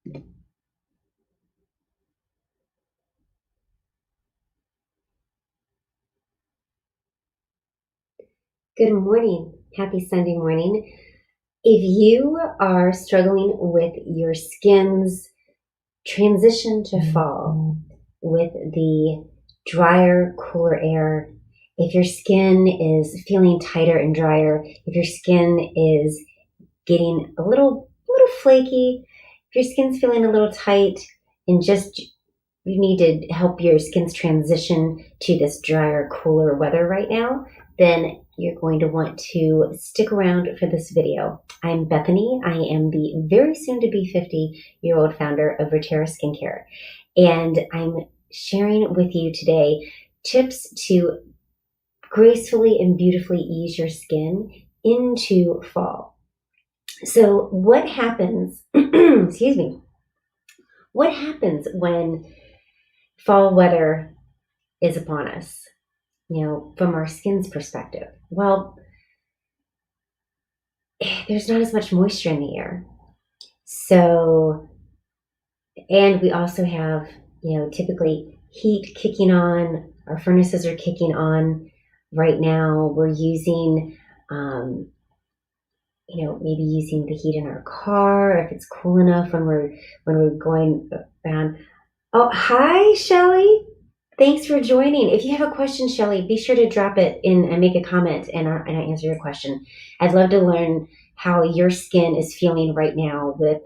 Good morning. Happy Sunday morning. If you are struggling with your skin's transition to fall, with the drier, cooler air, if your skin is feeling tighter and drier, if your skin is getting a little flaky, if your skin's feeling a little tight and just you need to help your skin's transition to this drier, cooler weather right now, then you're going to want to stick around for this video. I'm Bethany. I am the very soon to be 50-year-old founder of VERTERE Skincare. And I'm sharing with you today tips to gracefully and beautifully ease your skin into fall. So what happens, excuse me, what happens when fall weather is upon us, from our skin's perspective? Well, there's not as much moisture in the air. So, and we also have, typically heat kicking on. Our furnaces are kicking on right now. We're using, maybe using the heat in our car if it's cool enough when we're going around. Oh, hi, Shelly. Thanks for joining. If you have a question, Shelly, be sure to drop it in and make a comment, and I answer your question. I'd love to learn how your skin is feeling right now with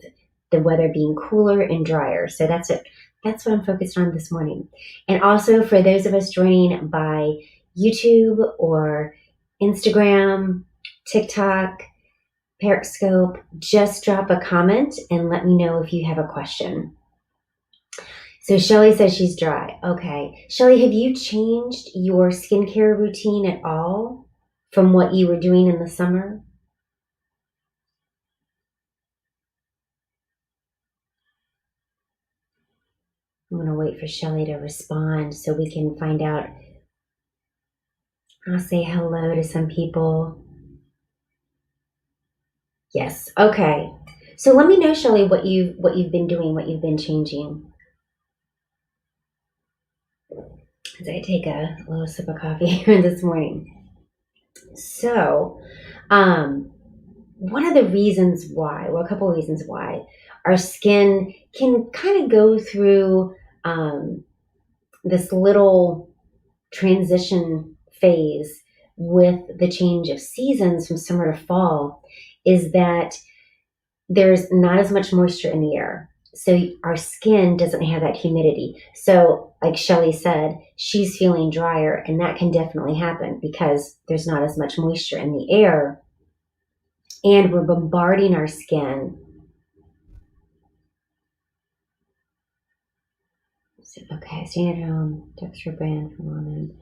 the weather being cooler and drier. So that's it. That's what I'm focused on this morning. And also for those of us joining by YouTube or Instagram, TikTok, Periscope, just drop a comment and let me know if you have a question. So Shelly says she's dry. Okay. Shelly, have you changed your skincare routine at all from what you were doing in the summer? I'm going to wait for Shelly to respond so we can find out. I'll say hello to some people. Yes. Okay. So let me know, Shelly, what you've been doing, what you've been changing. As I take a little sip of coffee here this morning. So, one of the reasons why, well, a couple of reasons why our skin can kind of go through this little transition phase with the change of seasons from summer to fall is that there's not as much moisture in the air. So our skin doesn't have that humidity. So like Shelly said, she's feeling drier, and that can definitely happen because there's not as much moisture in the air. And we're bombarding our skin. So, okay, staying at home, texture brand from women.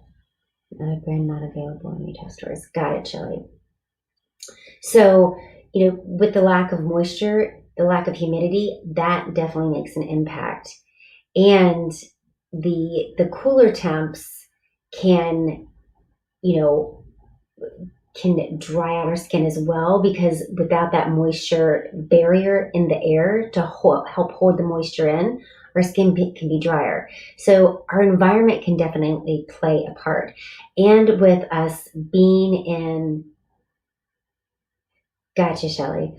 Another brand not available in retail stores. Got it, Shelly. So, with the lack of moisture, the lack of humidity, that definitely makes an impact. And the cooler temps can, can dry out our skin as well, because without that moisture barrier in the air to help hold the moisture in, our skin can be drier. So our environment can definitely play a part. And with us being in, gotcha, Shelly,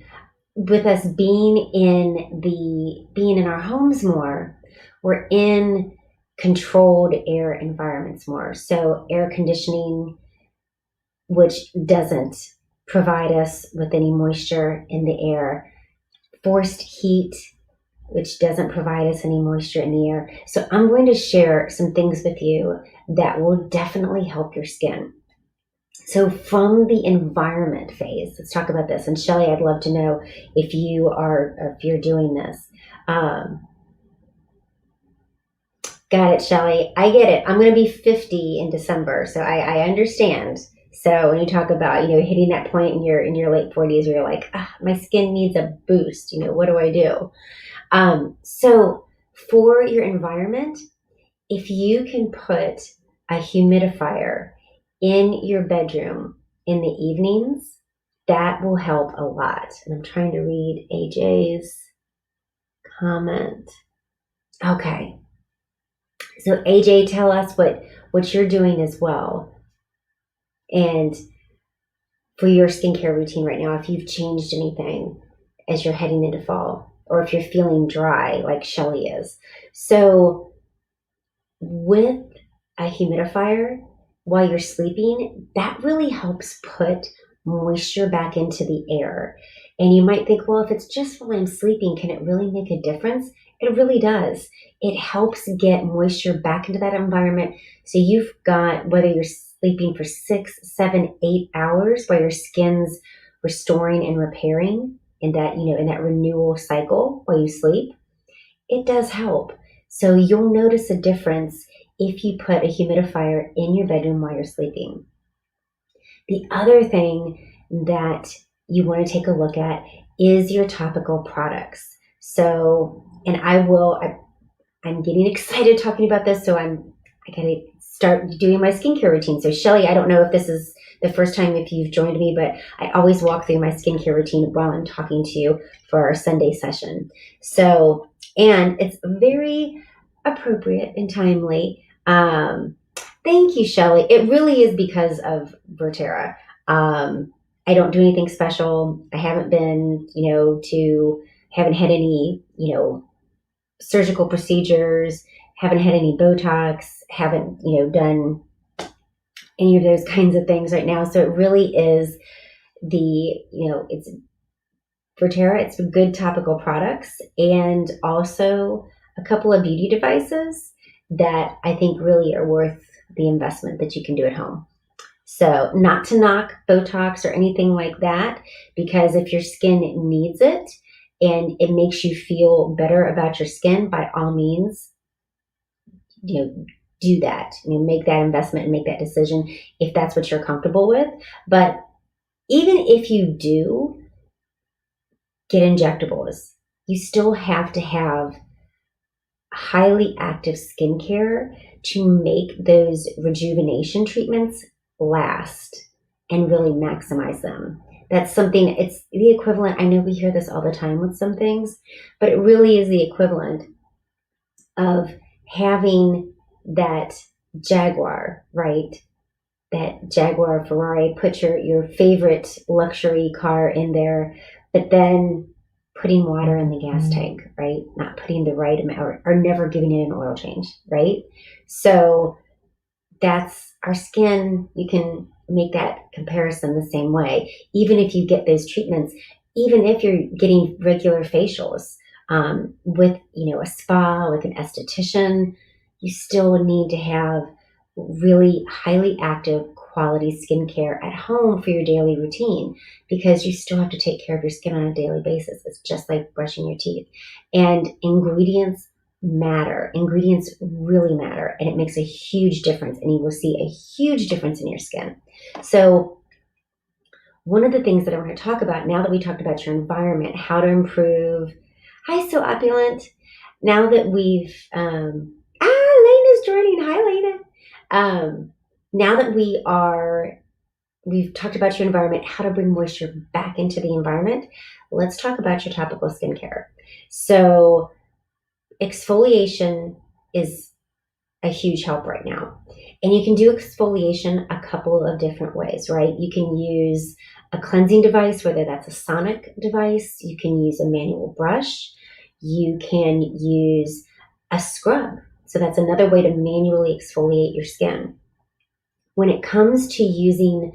with us being in our homes more, we're in controlled air environments more. So air conditioning, which doesn't provide us with any moisture in the air, forced heat, which doesn't provide us any moisture in the air. So I'm going to share some things with you that will definitely help your skin. So from the environment phase, let's talk about this. And Shelly, I'd love to know if you're doing this. Got it, Shelly. I get it. I'm going to be 50 in December, so I understand. So when you talk about, hitting that point in your late 40s where you're like, my skin needs a boost, what do I do? So for your environment, if you can put a humidifier in your bedroom in the evenings, that will help a lot. And I'm trying to read AJ's comment. Okay. So AJ, tell us what you're doing as well. And for your skincare routine right now, if you've changed anything as you're heading into fall, or if you're feeling dry like Shelly is. So with a humidifier while you're sleeping, that really helps put moisture back into the air. And you might think, well, if it's just while I'm sleeping, can it really make a difference? It really does. It helps get moisture back into that environment. So you've got, whether you're sleeping for 6, 7, 8 hours while your skin's restoring and repairing in that, in that renewal cycle while you sleep, it does help. So you'll notice a difference if you put a humidifier in your bedroom while you're sleeping. The other thing that you want to take a look at is your topical products. So, and I'm getting excited talking about this, so I gotta start doing my skincare routine. So Shelly, I don't know if this is the first time if you've joined me, but I always walk through my skincare routine while I'm talking to you for our Sunday session. So, and it's very appropriate and timely. Thank you, Shelly. It really is because of VERTERE. I don't do anything special. I haven't been, haven't had any, surgical procedures, haven't had any Botox, haven't, done any of those kinds of things right now. So it really is it's VERTERE. It's good topical products and also a couple of beauty devices that I think really are worth the investment that you can do at home. So not to knock Botox or anything like that, because if your skin needs it and it makes you feel better about your skin, by all means, do that. Make that investment and make that decision if that's what you're comfortable with. But even if you do get injectables, you still have to have highly active skincare to make those rejuvenation treatments last and really maximize them. That's something, it's the equivalent. I know we hear this all the time with some things, but it really is the equivalent of having that Jaguar, right? That Jaguar Ferrari, put your favorite luxury car in there, but then putting water in the gas tank, right? Not putting the right amount or never giving it an oil change, right? So that's our skin. You can make that comparison the same way. Even if you get those treatments, even if you're getting regular facials with, a spa, with an esthetician, you still need to have really highly active quality skincare at home for your daily routine, because you still have to take care of your skin on a daily basis. It's just like brushing your teeth. And ingredients matter. Ingredients really matter, and it makes a huge difference, and you will see a huge difference in your skin. So one of the things that I want to talk about, now that we talked about your environment, how to improve. Hi, So Opulent. Now that we've, Lena's joining. Hi, Lena. Now that we've talked about your environment, how to bring moisture back into the environment, let's talk about your topical skincare. So exfoliation is a huge help right now. And you can do exfoliation a couple of different ways, right? You can use a cleansing device, whether that's a sonic device. You can use a manual brush. You can use a scrub. So that's another way to manually exfoliate your skin. When it comes to using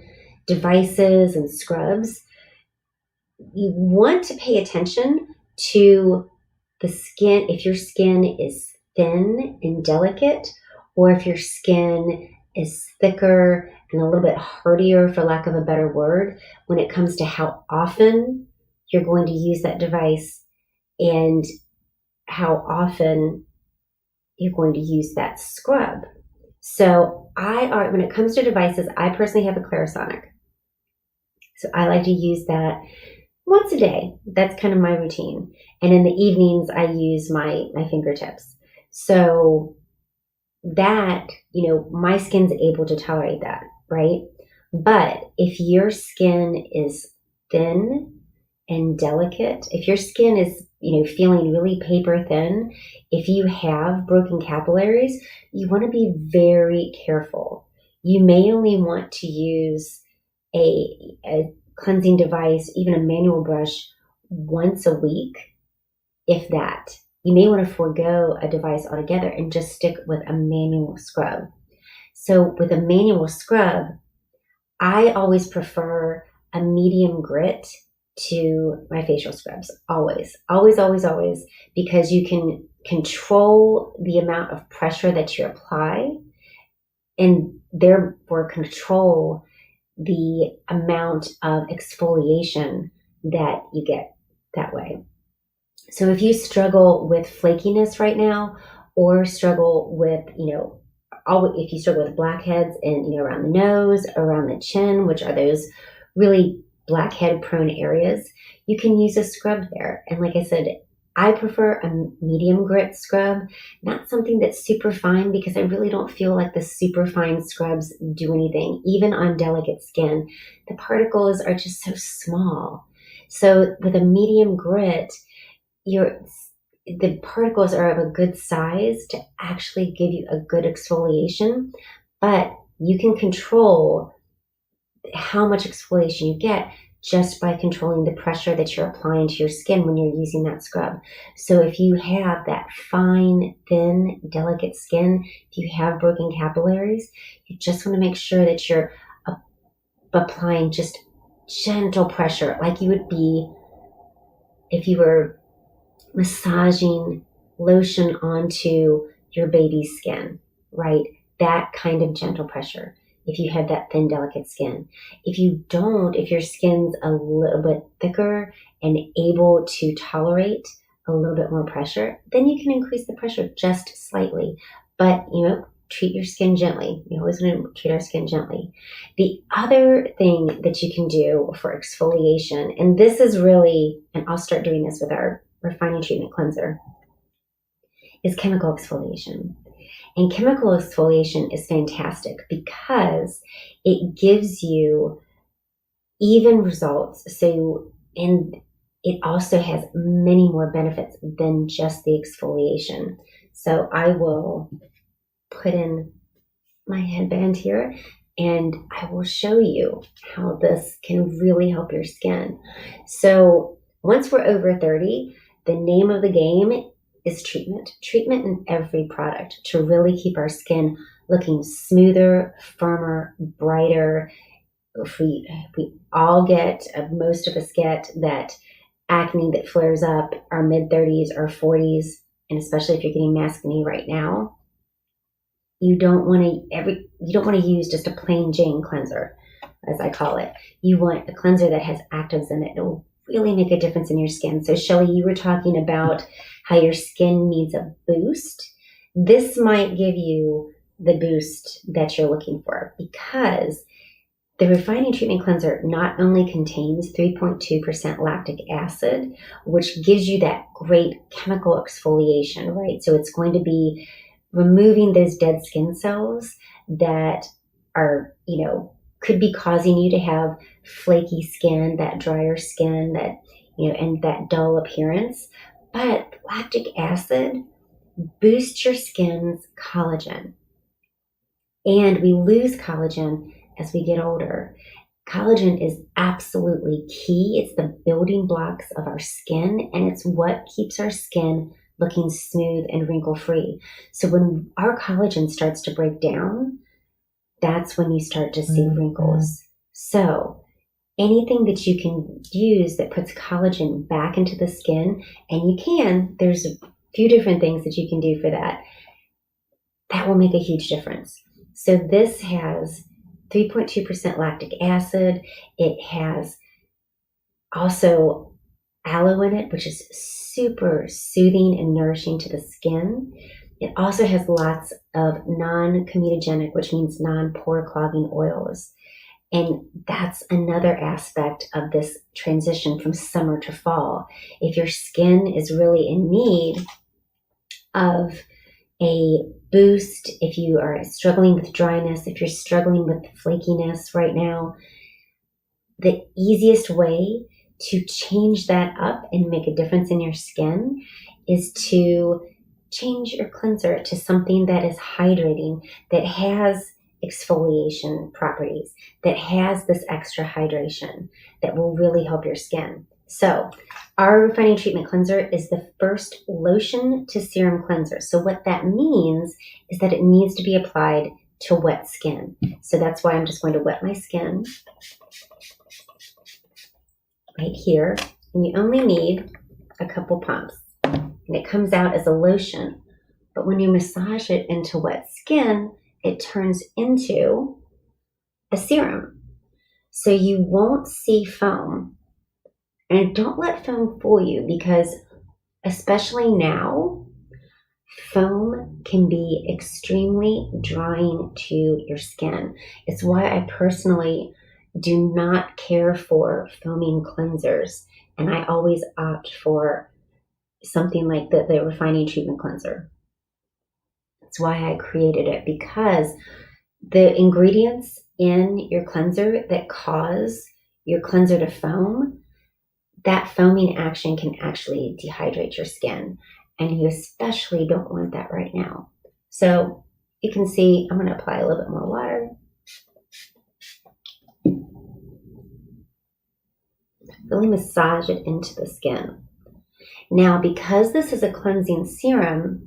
devices and scrubs, you want to pay attention to the skin. If your skin is thin and delicate, or if your skin is thicker and a little bit hardier, for lack of a better word, when it comes to how often you're going to use that device and how often you're going to use that scrub. So when it comes to devices, I personally have a Clarisonic. So I like to use that once a day. That's kind of my routine. And in the evenings, I use my fingertips. So that, my skin's able to tolerate that, right? But if your skin is thin and delicate, if your skin is, feeling really paper thin, if you have broken capillaries, you want to be very careful. You may only want to use a cleansing device, even a manual brush, once a week, if that. You may want to forego a device altogether and just stick with a manual scrub. So with a manual scrub, I always prefer a medium grit to my facial scrubs. Always, always, always, always, because you can control the amount of pressure that you apply and therefore control the amount of exfoliation that you get that way. So if you struggle with flakiness right now, or struggle with, if you struggle with blackheads and, around the nose, around the chin, which are those really blackhead prone areas, you can use a scrub there. And like I said, I prefer a medium grit scrub, not something that's super fine, because I really don't feel like the super fine scrubs do anything. Even on delicate skin, the particles are just so small. So with a medium grit, the particles are of a good size to actually give you a good exfoliation, but you can control how much exfoliation you get just by controlling the pressure that you're applying to your skin when you're using that scrub. So if you have that fine, thin, delicate skin, if you have broken capillaries, you just want to make sure that you're applying just gentle pressure, like you would be if you were massaging lotion onto your baby's skin, right? That kind of gentle pressure, if you have that thin, delicate skin. If you don't, if your skin's a little bit thicker and able to tolerate a little bit more pressure, then you can increase the pressure just slightly. But, treat your skin gently. We always want to treat our skin gently. The other thing that you can do for exfoliation, and this is really, and I'll start doing this with our refining treatment cleanser, is chemical exfoliation. And chemical exfoliation is fantastic because it gives you even results. And it also has many more benefits than just the exfoliation. So I will put in my headband here and I will show you how this can really help your skin. So once we're over 30, the name of the game is treatment. Treatment in every product to really keep our skin looking smoother, firmer, brighter. If we all get, most of us get that acne that flares up our mid-30s or 40s, and especially if you're getting acne right now, you don't want to use just a plain Jane cleanser, as I call it. You want a cleanser that has actives in it. It'll really make a difference in your skin. So Shelly, you were talking about how your skin needs a boost. This might give you the boost that you're looking for, because the refining treatment cleanser not only contains 3.2% lactic acid, which gives you that great chemical exfoliation, right? So it's going to be removing those dead skin cells that are, could be causing you to have flaky skin, that drier skin, that, and that dull appearance. But lactic acid boosts your skin's collagen. And we lose collagen as we get older. Collagen is absolutely key. It's the building blocks of our skin, and it's what keeps our skin looking smooth and wrinkle-free. So when our collagen starts to break down, that's when you start to see wrinkles. So anything that you can use that puts collagen back into the skin, and there's a few different things that you can do for that, that will make a huge difference. So this has 3.2% lactic acid. It has also aloe in it, which is super soothing and nourishing to the skin. It also has lots of non-comedogenic, which means non-pore clogging oils. And that's another aspect of this transition from summer to fall. If your skin is really in need of a boost, if you are struggling with dryness, if you're struggling with flakiness right now, the easiest way to change that up and make a difference in your skin is to change your cleanser to something that is hydrating, that has exfoliation properties, that has this extra hydration that will really help your skin. So our refining treatment cleanser is the first lotion to serum cleanser. So what that means is that it needs to be applied to wet skin. So that's why I'm just going to wet my skin right here. And you only need a couple pumps. And it comes out as a lotion. But when you massage it into wet skin, it turns into a serum. So you won't see foam. And don't let foam fool you, because especially now, foam can be extremely drying to your skin. It's why I personally do not care for foaming cleansers. And I always opt for something like the refining treatment cleanser. That's why I created it, because the ingredients in your cleanser that cause your cleanser to foam, that foaming action can actually dehydrate your skin. And you especially don't want that right now. So you can see, I'm going to apply a little bit more water. Really massage it into the skin. Now, because this is a cleansing serum,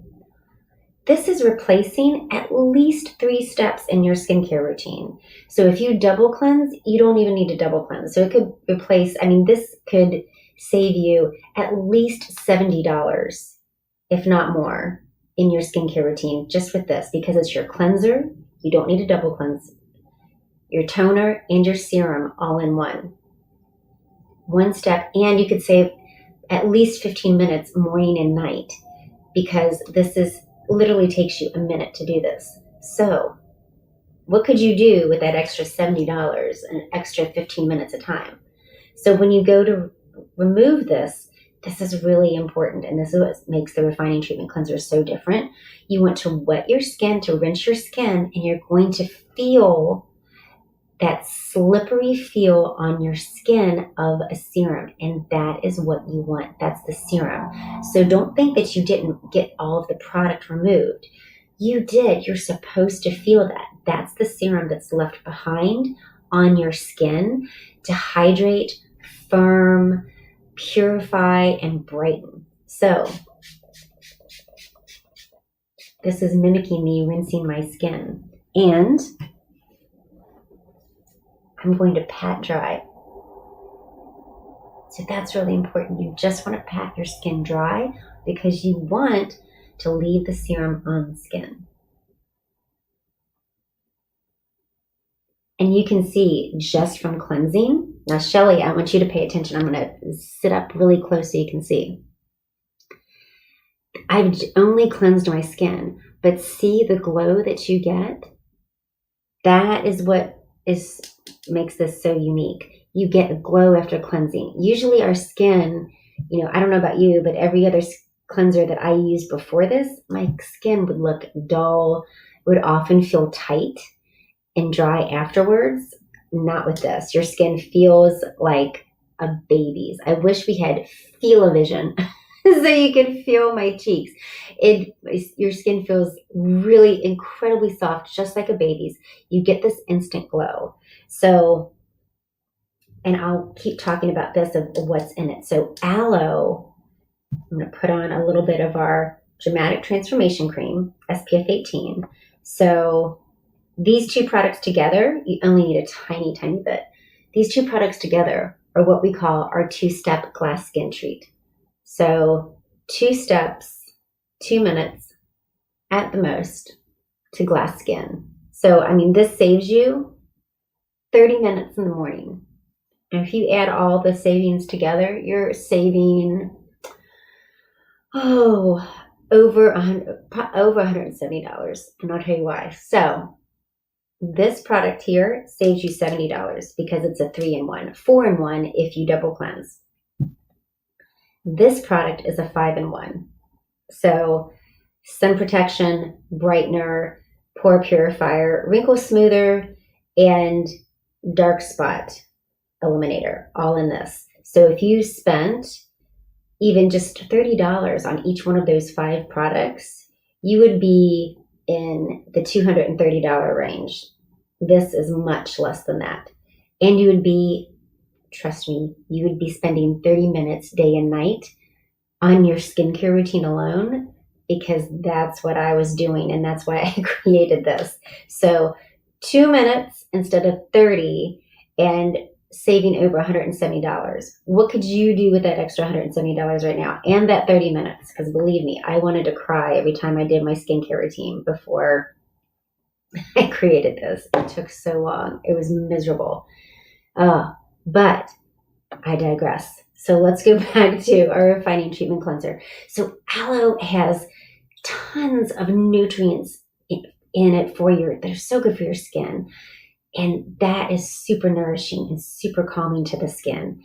this is replacing at least 3 steps in your skincare routine. So if you double cleanse, you don't even need to double cleanse. So it could replace, this could save you at least $70, if not more, in your skincare routine just with this, because it's your cleanser. You don't need to double cleanse. Your toner and your serum all in one step. And you could save at least 15 minutes morning and night, because this is literally takes you a minute to do this. So what could you do with that extra $70 and extra 15 minutes of time? So when you go to remove this, this is really important. And this is what makes the refining treatment cleanser so different. You want to wet your skin, to rinse your skin, and you're going to feel that slippery feel on your skin of a serum. And that is what you want. That's the serum. So don't think that you didn't get all of the product removed. You did. You're supposed to feel that. That's the serum that's left behind on your skin to hydrate, firm, purify, and brighten. So this is mimicking me rinsing my skin. And I'm going to pat dry. So that's really important. You just want to pat your skin dry, because you want to leave the serum on the skin. And you can see just from cleansing. Now, Shelly, I want you to pay attention. I'm going to sit up really close so you can see. I've only cleansed my skin, but see the glow that you get? That is what makes this so unique. You get a glow after cleansing. Usually our skin, I don't know about you, but every other cleanser that I used before this, my skin would look dull, would often feel tight and dry afterwards. Not with this. Your skin feels like a baby's. I wish we had feel-o-vision so you can feel my cheeks. Your skin feels really incredibly soft, just like a baby's. You get this instant glow. So, and I'll keep talking about this of what's in it. So aloe, I'm going to put on a little bit of our Dramatic Transformation Cream, SPF 18. So these two products together, you only need a tiny, tiny bit. These two products together are what we call our 2-step glass skin treat. So 2 steps, 2 minutes at the most to glass skin. So, this saves you 30 minutes in the morning. And if you add all the savings together, you're saving, over $170. And I'll tell you why. So this product here saves you $70 because it's a 3-in-1, 4-in-1 if you double cleanse. This product is a 5-in-1. So sun protection, brightener, pore purifier, wrinkle smoother, and dark spot eliminator, all in this. So if you spent even just $30 on each one of those 5 products, you would be in the $230 range. This is much less than that. And you would be, trust me, you would be spending 30 minutes day and night on your skincare routine alone, because that's what I was doing and that's why I created this. So 2 minutes instead of 30 and saving over $170. What could you do with that extra $170 right now and that 30 minutes? Because believe me, I wanted to cry every time I did my skincare routine before I created this. It took so long. It was miserable. But I digress. So let's go back to our refining treatment cleanser. So aloe has tons of nutrients in it they're so good for your skin. And that is super nourishing and super calming to the skin.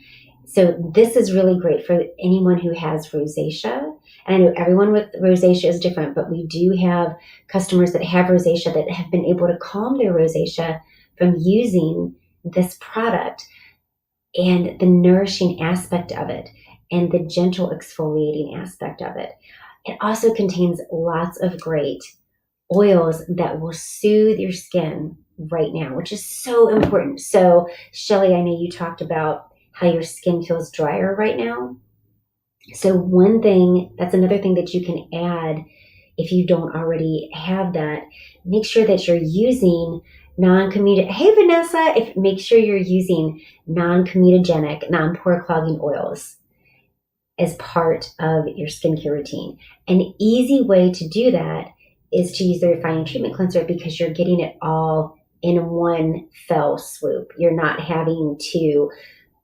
So this is really great for anyone who has rosacea. And I know everyone with rosacea is different, but we do have customers that have rosacea that have been able to calm their rosacea from using this product, and the nourishing aspect of it and the gentle exfoliating aspect of it. It also contains lots of great oils that will soothe your skin right now, which is so important. So, Shelly, I know you talked about how your skin feels drier right now. So that's another thing that you can add if you don't already have that. Make sure that you're using hey Vanessa, make sure you're using non-comedogenic, non-pore clogging oils as part of your skincare routine. An easy way to do that is to use the refining treatment cleanser, because you're getting it all in one fell swoop. You're not having to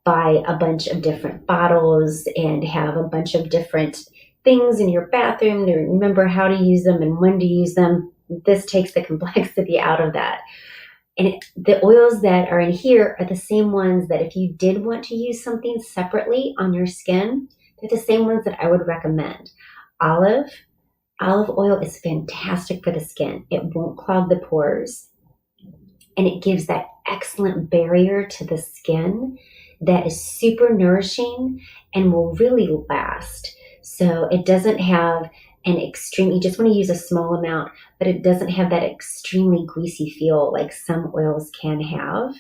buy a bunch of different bottles and have a bunch of different things in your bathroom to remember how to use them and when to use them. This takes the complexity out of that. And the oils that are in here are the same ones that if you did want to use something separately on your skin, they're the same ones that I would recommend. Olive oil is fantastic for the skin. It won't clog the pores, and it gives that excellent barrier to the skin that is super nourishing and will really last. So it doesn't have you just want to use a small amount, but it doesn't have that extremely greasy feel like some oils can have.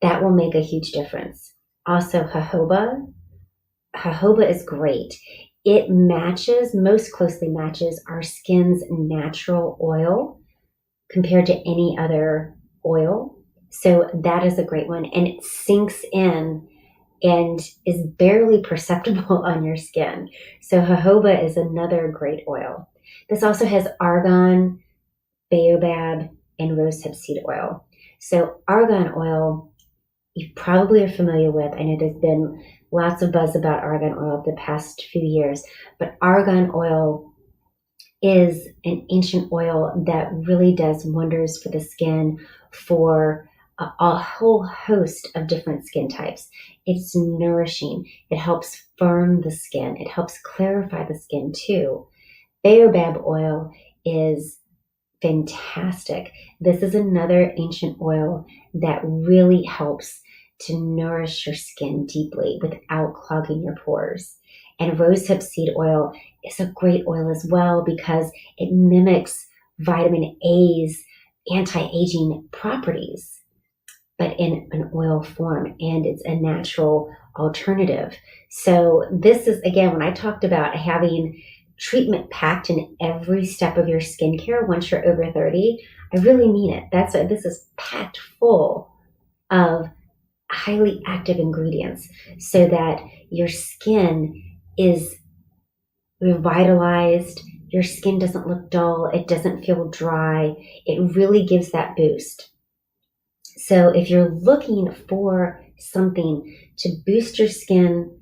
That will make a huge difference. Also, jojoba is great. It most closely matches our skin's natural oil compared to any other oil. So that is a great one. And it sinks in and is barely perceptible on your skin. So jojoba is another great oil. This also has argan, baobab, and rosehip seed oil. So argan oil, you probably are familiar with. I know there's been lots of buzz about argan oil the past few years, but argan oil is an ancient oil that really does wonders for the skin for a whole host of different skin types. It's nourishing. It helps firm the skin. It helps clarify the skin too. Baobab oil is fantastic. This is another ancient oil that really helps to nourish your skin deeply without clogging your pores. And rosehip seed oil is a great oil as well because it mimics vitamin A's anti-aging properties, but in an oil form, and it's a natural alternative. So this is, again, when I talked about having treatment packed in every step of your skincare once you're over 30, I really mean it. That's why this is packed full of highly active ingredients so that your skin is revitalized, your skin doesn't look dull, it doesn't feel dry, it really gives that boost. So if you're looking for something to boost your skin,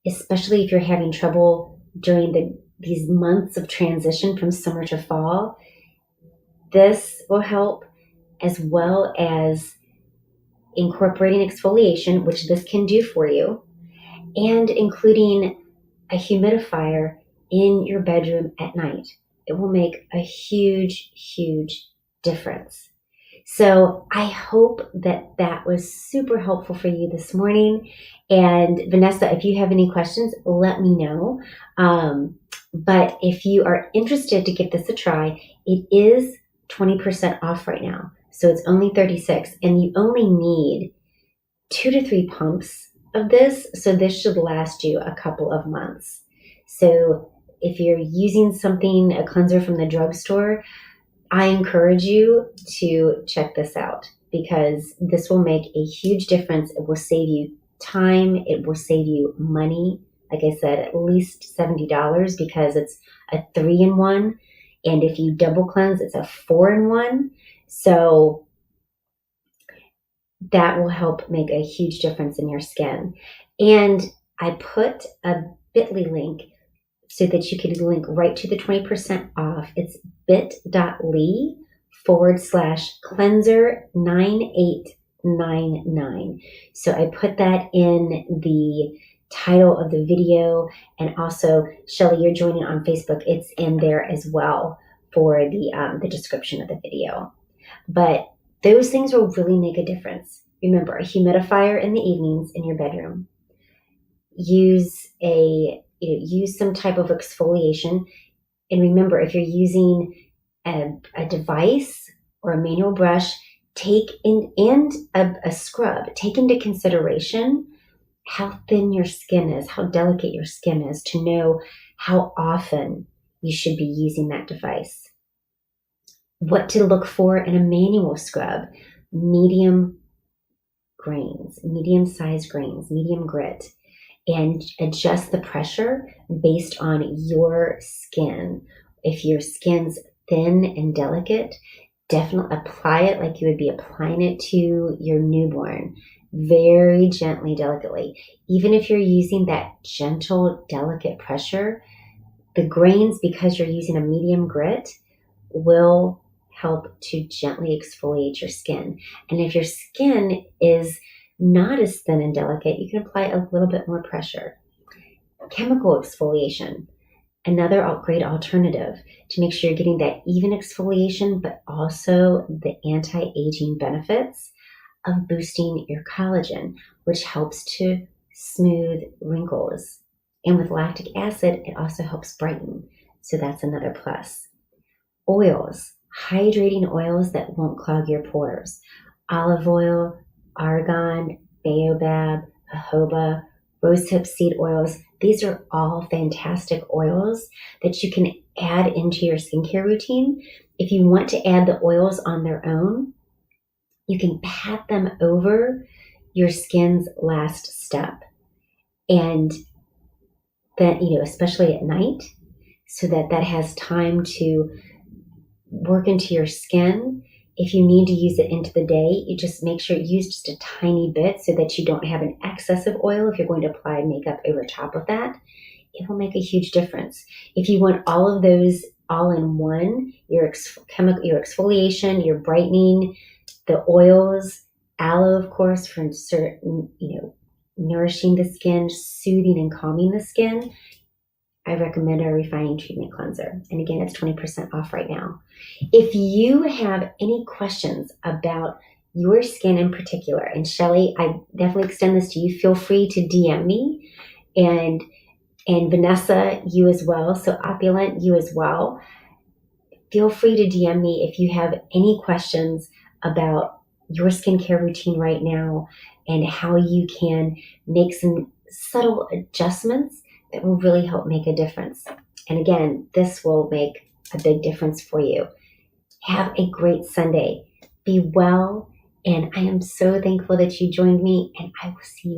especially if you're having trouble during these months of transition from summer to fall, this will help, as well as incorporating exfoliation, which this can do for you, and including a humidifier in your bedroom at night. It will make a huge, huge difference. So I hope that that was super helpful for you this morning. And Vanessa, if you have any questions, let me know. But if you are interested to give this a try, it is 20% off right now. So it's only 36, and you only need 2 to 3 pumps of this. So this should last you a couple of months. So if you're using something, a cleanser from the drugstore, I encourage you to check this out because this will make a huge difference. It will save you time. It will save you money. Like I said, at least $70 because it's a 3-in-1. And if you double cleanse, it's a 4-in-1. So that will help make a huge difference in your skin. And I put a bit.ly link so that you can link right to the 20% off. It's bit.ly/cleanser9899. So I put that in the title of the video. And also, Shelly, you're joining on Facebook. It's in there as well for the description of the video. But those things will really make a difference. Remember, a humidifier in the evenings in your bedroom. Use some type of exfoliation. And remember, if you're using a device or a manual brush, and a scrub, take into consideration how thin your skin is, how delicate your skin is, to know how often you should be using that device. What to look for in a manual scrub: medium grains, medium-sized grains, medium grit, and adjust the pressure based on your skin. If your skin's thin and delicate, definitely apply it like you would be applying it to your newborn, very gently, delicately. Even if you're using that gentle, delicate pressure, the grains, because you're using a medium grit, will help to gently exfoliate your skin. And if your skin is not as thin and delicate, you can apply a little bit more pressure. Chemical exfoliation, another great alternative to make sure you're getting that even exfoliation, but also the anti-aging benefits of boosting your collagen, which helps to smooth wrinkles. And with lactic acid, it also helps brighten. So that's another plus. Oils, hydrating oils that won't clog your pores. Olive oil, argan, baobab, jojoba, rosehip seed oils. These are all fantastic oils that you can add into your skincare routine. If you want to add the oils on their own, you can pat them over your skin's last step. And then, especially at night, so that has time to work into your skin. If you need to use it into the day, you just make sure you use just a tiny bit so that you don't have an excess of oil. If you're going to apply makeup over top of that, it will make a huge difference. If you want all of those all in one, your exfoliation, your brightening, the oils, aloe, of course, for certain, nourishing the skin, soothing and calming the skin, I recommend our refining treatment cleanser. And again, it's 20% off right now. If you have any questions about your skin in particular, and Shelly, I definitely extend this to you, feel free to DM me, and Vanessa, you as well. So Opulent, you as well. Feel free to DM me if you have any questions about your skincare routine right now and how you can make some subtle adjustments that will really help make a difference. And again, this will make a big difference for you. Have a great Sunday. Be well. And I am so thankful that you joined me, and I will see you